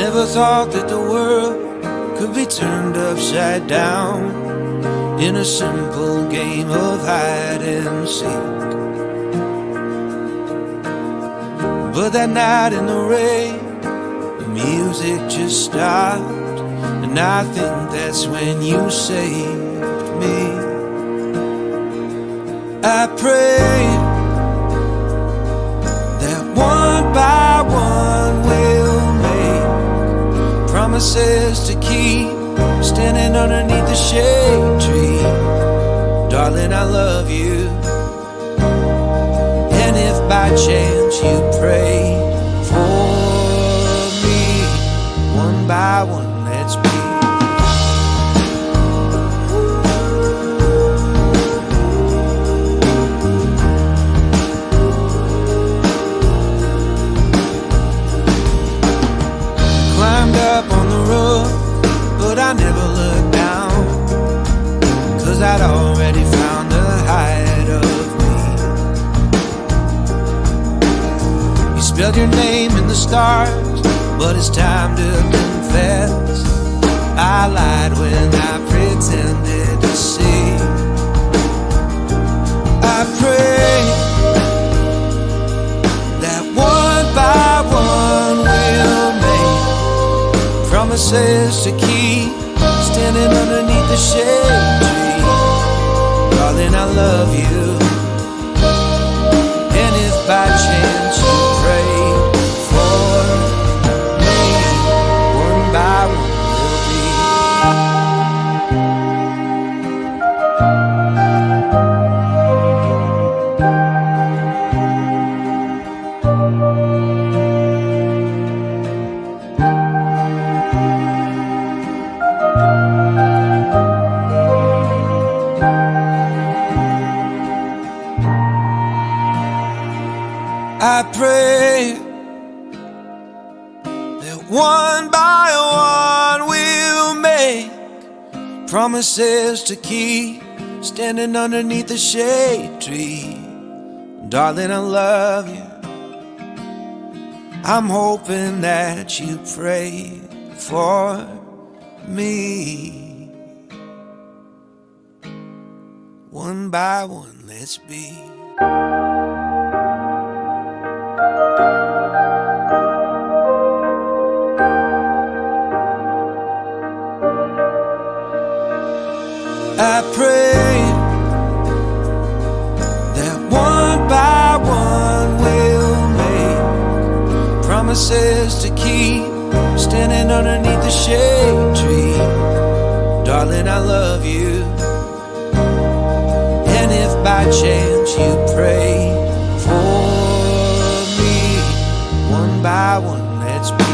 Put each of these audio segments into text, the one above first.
Never thought that the world could be turned upside down in a simple game of hide and seek. But that night in the rain, the music just stopped, and I think that's when you saved me. I pray that one by one we'll make promises to keep, standing underneath the shade tree. Darling, I love you. And if by chance you pray for me, one by one, let's be. Climbed up on the roof, but I never looked down, 'cause I'd already found the height of me. You spelled your name in the stars, but it's time to confess, I lied when I pretended to see. I pray that one by one we'll make promises to keep, standing underneath the shade tree. Darling, I love you. And if by chance you pray for me, one by one we'll be. I pray that one by one we'll make promises to keep, standing underneath the shade tree. Darling, I love you. I'm hoping that you pray for me. One by one, let's be. I pray that one by one we'll make promises to keep, standing underneath the shade tree. Darling, I love you. And if by chance you pray for me, one by one, let's be.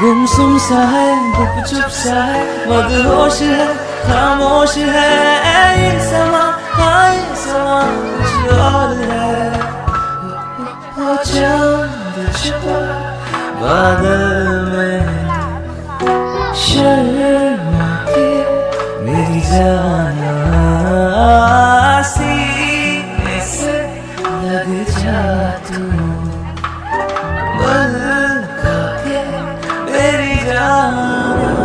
गुमसुम सा है, गुपचुप सा है, मदहोश है, खामोश है ये समा, हाँ ये समा कुछ और है। वो चांद छुपा बादल में, शर्मा के मेरी जाना, सीने से लग जा तू, बल खा के मेरी जाना।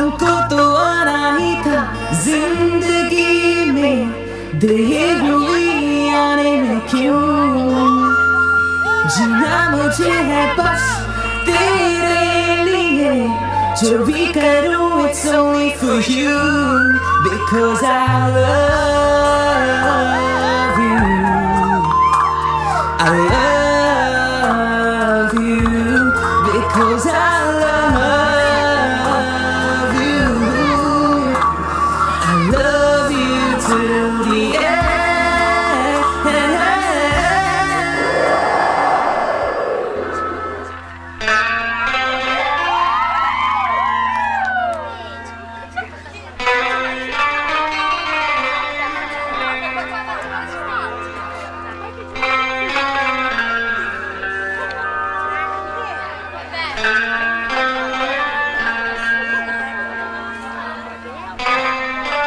तुमको तो आना ही था जिंदगी में, देर हुई आने में क्यों? जीना मुझे है बस तेरे लिए, जो भी करूं it's only for you, because I love you, I love you, because I love you, I love you till the end.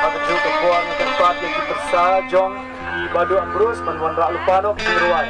Menuju ke buang tempat yang bersajong di Badu Ambrus menuan rak lupanok di Ruai.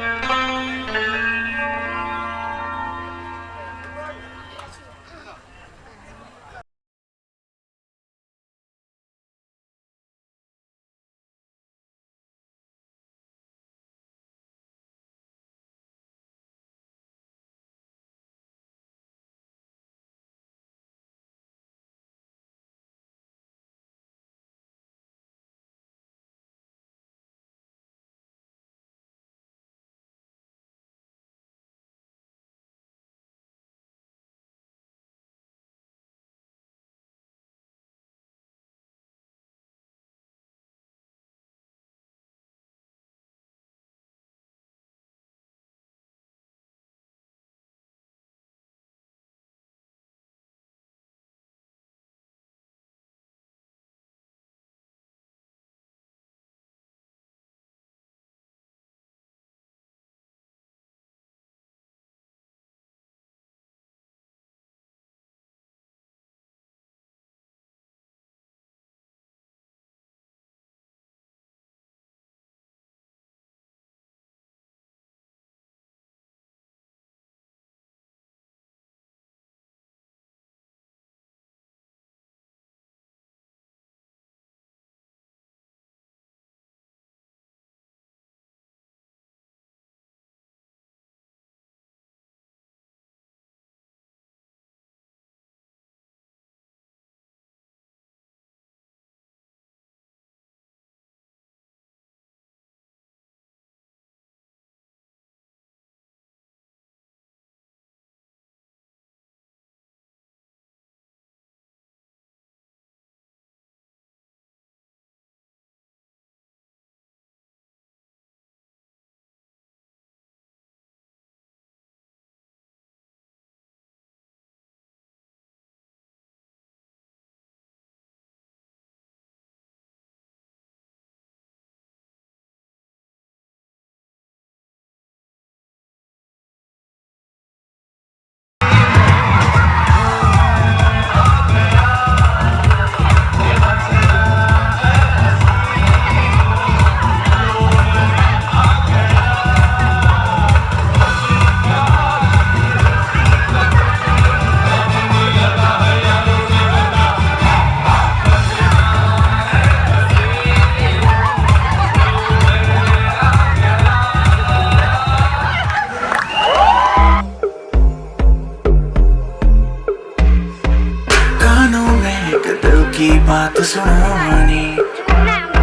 बात सुनानी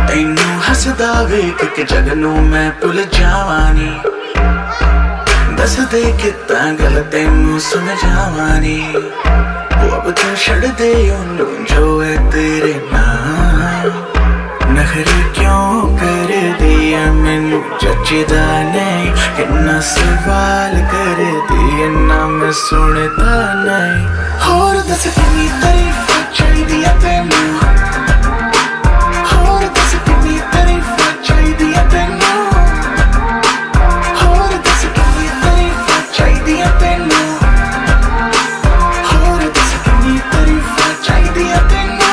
तैनू हसदा वेख के जग नू मैं भुल जावानी दस दे कितना गल तैनू समझावानी वो अब तो छड़ दे ओनू जो है तेरे नाम नखरे क्यों कर दिया मैनू जचदा नहीं कितना सवाल कर दिया ना मैं सुनता नहीं होर दस कितनी तारीफ चाहिदी है तैनू होर दस कितनी तारीफ चाहिदी है तैनू होर दस कितनी तारीफ चाहिदी है तैनू होर दस कितनी तारीफ चाहिदी है तैनू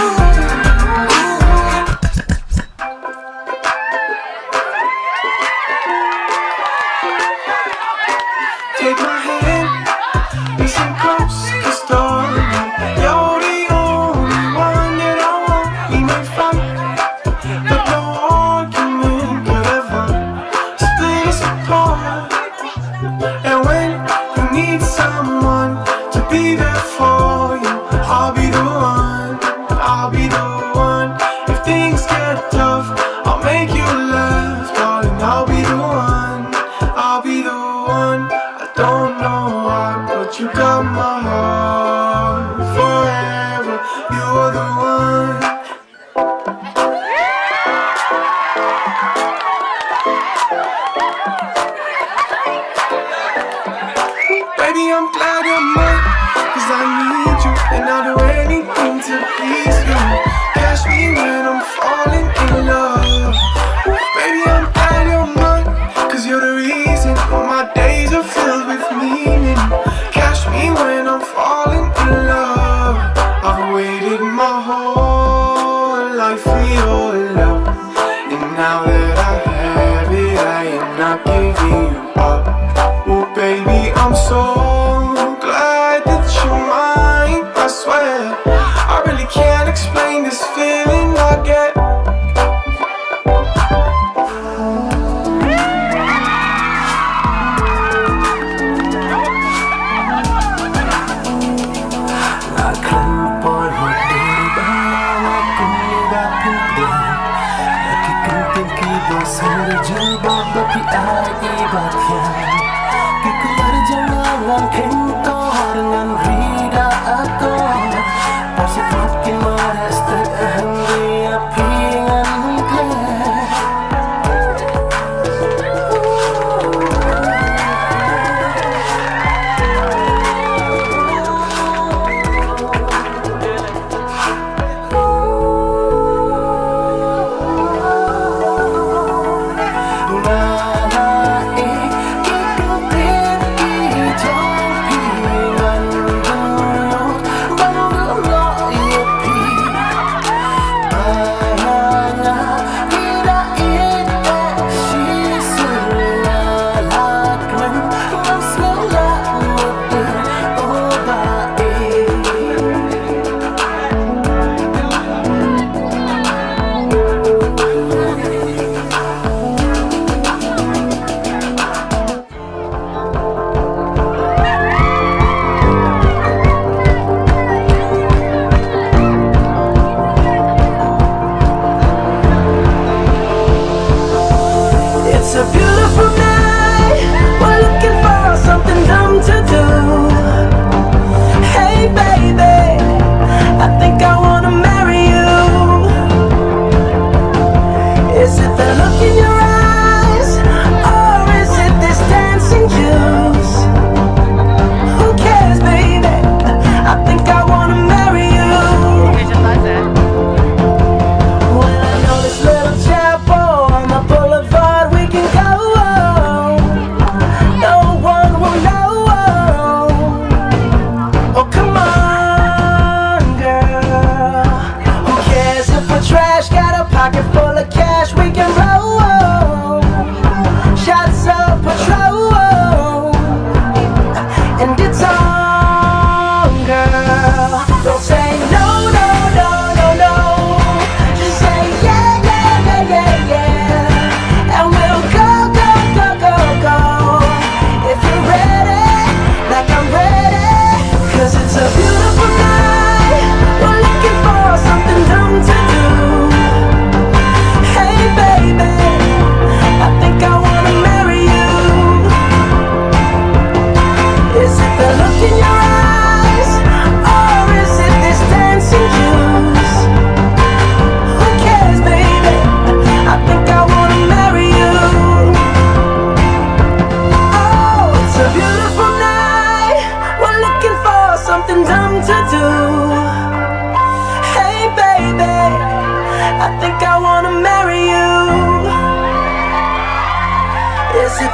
Take my hand, listen close, 'cause darling, you're the only you're the one. Baby, I'm glad you're mine, 'cause I need you, and I'll do anything to please you. Catch me when I'm falling in love. Baby, I'm glad you're mine, 'cause you're the reason my days are filled with meaning. Catch me when I'm falling in love. I've waited my whole life for your love, and now that I have it, I am not giving you up. Oh baby, I'm so glad that you're mine. I swear, I really can't explain this feeling I get.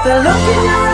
The look in your